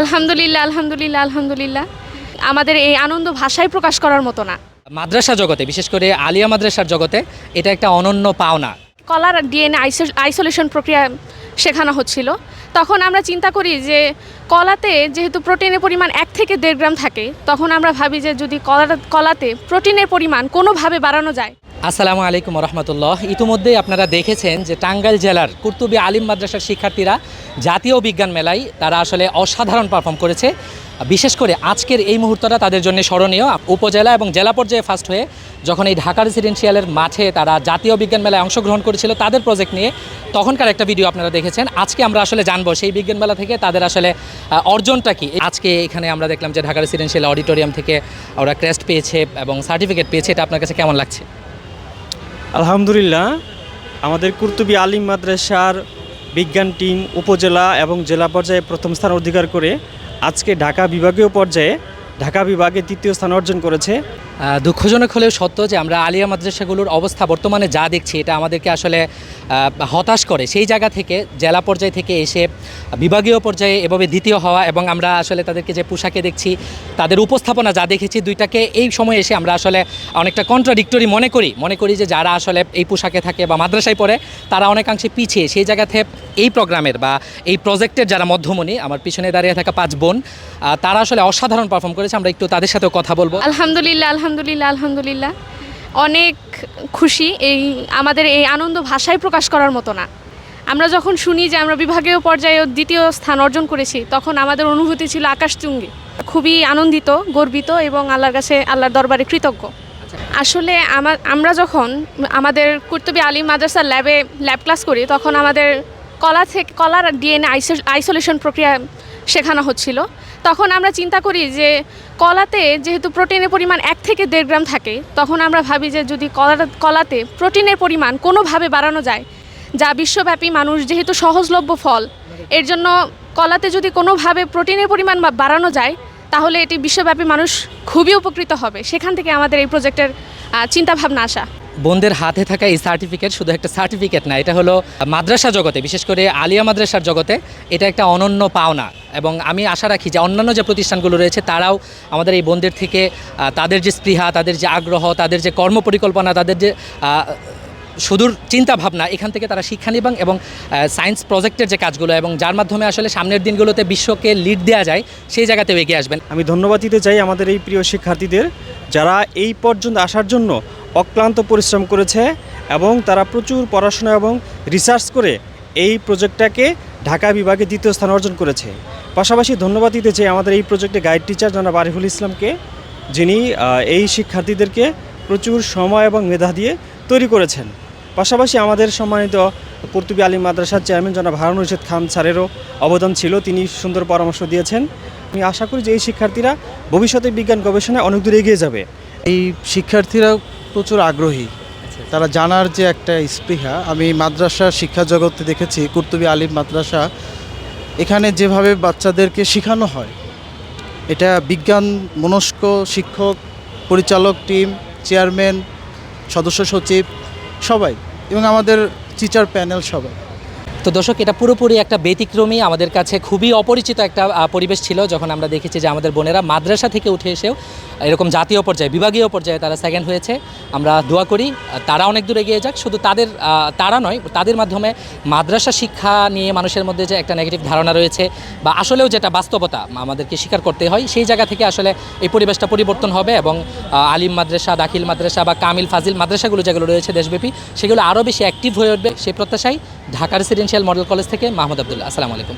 আলহামদুলিল্লাহ, আলহামদুলিল্লাহ, আলহামদুলিল্লাহ। আমাদের এই আনন্দ ভাষায় প্রকাশ করার মতো না। মাদ্রাসা জগতে, বিশেষ করে আলিয়া মাদ্রাসার জগতে এটা একটা অনন্য পাওনা। কলার ডিএনএ আইসোলেশন প্রক্রিয়া শেখানো হচ্ছিল। তখন আমরা চিন্তা করি যে কলাতে যেহেতু প্রোটিনের পরিমাণ 1 থেকে 1.5 গ্রাম থাকে, তখন আমরা ভাবি যে যদি কলাতে প্রোটিনের পরিমাণ কোনোভাবে বাড়ানো যায়। আসসালামু আলাইকুম রহমতুল্লাহ। ইতিমধ্যেই আপনারা দেখেছেন যে টাঙ্গাইল জেলার কুর্তুবী আলিম মাদ্রাসার শিক্ষার্থীরা জাতীয় বিজ্ঞান মেলায় তারা আসলে অসাধারণ পারফর্ম করেছে। বিশেষ করে আজকের এই মুহূর্তটা তাদের জন্য স্মরণীয়। উপজেলা এবং জেলা পর্যায়ে ফার্স্ট হয়ে যখন এই ঢাকা রেসিডেন্সিয়ালের মাঠে তারা জাতীয় বিজ্ঞান মেলায় অংশগ্রহণ করেছিল তাদের প্রজেক্ট নিয়ে, তখনকার একটা ভিডিও আপনারা দেখেছেন। আজকে আমরা আসলে জানবো সেই বিজ্ঞান মেলা থেকে তাদের আসলে অর্জনটা কি। আজকে এখানে আমরা দেখলাম যে ঢাকা রেসিডেন্সিয়াল অডিটোরিয়াম থেকে ওরা ক্রেস্ট পেয়েছে এবং সার্টিফিকেট পেয়েছে। এটা আপনার কাছে কেমন লাগছে? আলহামদুলিল্লাহ, আমাদের কুর্তুবী আলিম মাদ্রাসার বিজ্ঞান টিম উপজেলা এবং জেলা পর্যায়ে প্রথম স্থান অধিকার করে আজকে ঢাকা বিভাগীয় পর্যায়ে ঢাকা বিভাগে 3য় স্থান অর্জন করেছে। দুঃখজনক হলেও সত্য যে আমরা আলিয়া মাদ্রাসাগুলোর অবস্থা বর্তমানে যা দেখছি এটা আমাদেরকে আসলে হতাশ করে। সেই জায়গা থেকে জেলা পর্যায় থেকে এসে বিভাগীয় পর্যায়ে এভাবে দ্বিতীয় হওয়া এবং আমরা আসলে তাদেরকে যে পোশাকে দেখছি, তাদের উপস্থাপনা যা দেখেছি, দুইটাকে এই সময় এসে আমরা আসলে অনেকটা কন্ট্রাডিক্টরি মনে করি যে যারা আসলে এই পোশাকে থাকে বা মাদ্রাসায় পড়ে তারা অনেকাংশে পিছিয়ে। সেই জায়গা থেকে এই প্রোগ্রামের বা এই প্রজেক্টের যারা মধ্যমণি, আমার পিছনে দাঁড়িয়ে থাকা 5 বোন, তারা আসলে অসাধারণ পারফর্ম করেছে। আমরা একটু তাদের সাথেও কথা বলবো। আলহামদুলিল্লাহ, আলহামদুলিল্লাহ, আলহামদুলিল্লাহ। অনেক খুশি। আমাদের এই আনন্দ ভাষায় প্রকাশ করার মতো না। আমরা যখন শুনি যে আমরা বিভাগীয় পর্যায়ে 2য় স্থান অর্জন করেছি, তখন আমাদের অনুভূতি ছিল আকাশচুম্বী। খুবই আনন্দিত, গর্বিত এবং আল্লাহর দরবারে কৃতজ্ঞ। আসলে আমরা যখন আমাদের কুর্তুবী আলিম মাদ্রাসার ল্যাব ক্লাস করি, তখন আমাদের কলার ডিএনএ আইসোলেশন প্রক্রিয়া শেখানো হচ্ছিল। তখন আমরা চিন্তা করি যে কলাতে যেহেতু প্রোটিনের পরিমাণ 1 থেকে 1.5 গ্রাম থাকে, তখন আমরা ভাবি যে যদি কলাতে প্রোটিনের পরিমাণ কোনোভাবে বাড়ানো যায়, যা বিশ্বব্যাপী মানুষ যেহেতু সহজলভ্য ফল, এর জন্য কলাতে যদি কোনোভাবে প্রোটিনের পরিমাণ বাড়ানো যায়, তাহলে এটি বিশ্বব্যাপী মানুষ খুবই উপকৃত হবে। সেখান থেকে আমাদের এই প্রজেক্টের চিন্তাভাবনা আসা। বোনদের হাতে থাকা এই সার্টিফিকেট শুধু একটা সার্টিফিকেট না, এটা হলো মাদ্রাসা জগতে, বিশেষ করে আলিয়া মাদ্রাসার জগতে এটা একটা অনন্য পাওনা। এবং আমি আশা রাখি যে অন্যান্য যে প্রতিষ্ঠানগুলো রয়েছে তারাও আমাদের এই বোনদের থেকে তাদের যে স্পৃহা, তাদের যে আগ্রহ, তাদের যে কর্মপরিকল্পনা, তাদের যে সুদূর চিন্তাভাবনা, এখান থেকে তারা শিক্ষা নেবেন এবং সায়েন্স প্রজেক্টের যে কাজগুলো এবং যার মাধ্যমে আসলে সামনের দিনগুলোতে বিশ্বকে লিড দেওয়া যায়, সেই জায়গাতেও এগিয়ে আসবেন। আমি ধন্যবাদ দিতে চাই আমাদের এই প্রিয় শিক্ষার্থীদের, যারা এই পর্যন্ত আসার জন্য অক্লান্ত পরিশ্রম করেছে এবং তারা প্রচুর পড়াশোনা এবং রিসার্চ করে এই প্রজেক্টটাকে ঢাকা বিভাগে 2য় স্থান অর্জন করেছে। পাশাপাশি ধন্যবাদ দিতে চাই আমাদের এই প্রজেক্টে গাইড টিচার জনাব আরিফুল ইসলামকে, যিনি এই শিক্ষার্থীদেরকে প্রচুর সময় এবং মেধা দিয়ে তৈরি করেছেন। পাশাপাশি আমাদের সম্মানিত কুর্তুবী আলিম মাদ্রাসার চেয়ারম্যান জনাব হারুন রশিদ খান স্যারেরও অবদান ছিল, তিনি সুন্দর পরামর্শ দিয়েছেন। আমি আশা করি যে এই শিক্ষার্থীরা ভবিষ্যতে বিজ্ঞান গবেষণায় অনেক দূর এগিয়ে যাবে। এই শিক্ষার্থীরা প্রচুর আগ্রহী, তারা জানার যে একটা স্পৃহা আমি মাদ্রাসা শিক্ষা জগতে দেখেছি। কুর্তুবী আলিম মাদ্রাসা, এখানে যেভাবে বাচ্চাদেরকে শেখানো হয়, এটা বিজ্ঞান মনস্ক শিক্ষক, পরিচালক টিম, চেয়ারম্যান, সদস্য সচিব সবাই এবং আমাদের টিচার প্যানেল সবাই। তো দর্শক, এটা পুরোপুরি একটা ব্যতিক্রমী, আমাদের কাছে খুবই অপরিচিত একটা পরিবেশ ছিল যখন আমরা দেখেছি যে আমাদের বোনেরা মাদ্রাসা থেকে উঠে এসেও এরকম জাতীয় পর্যায়ে, বিভাগীয় পর্যায়ে তারা সেকেন্ড হয়েছে। আমরা দোয়া করি তারা অনেক দূর এগিয়ে যাক। শুধু তারা নয়, তাদের মাধ্যমে মাদ্রাসা শিক্ষা নিয়ে মানুষের মধ্যে যে একটা নেগেটিভ ধারণা রয়েছে বা আসলেও যেটা বাস্তবতা আমাদেরকে স্বীকার করতে হয়, সেই জায়গা থেকে আসলে এই পরিবেশটা পরিবর্তন হবে এবং আলিম মাদ্রাসা, দাখিল মাদ্রাসা বা কামিল ফাজিল মাদ্রাসাগুলো যেগুলো রয়েছে দেশব্যাপী, সেগুলো আরও বেশি অ্যাক্টিভ হয়ে উঠবে সেই প্রত্যাশায় ঢাকা রেসিডেন্সিয়াল মডেল কলেজ থেকে মাহমুদ আবদুল্লাহ। আসসালামু আলাইকুম।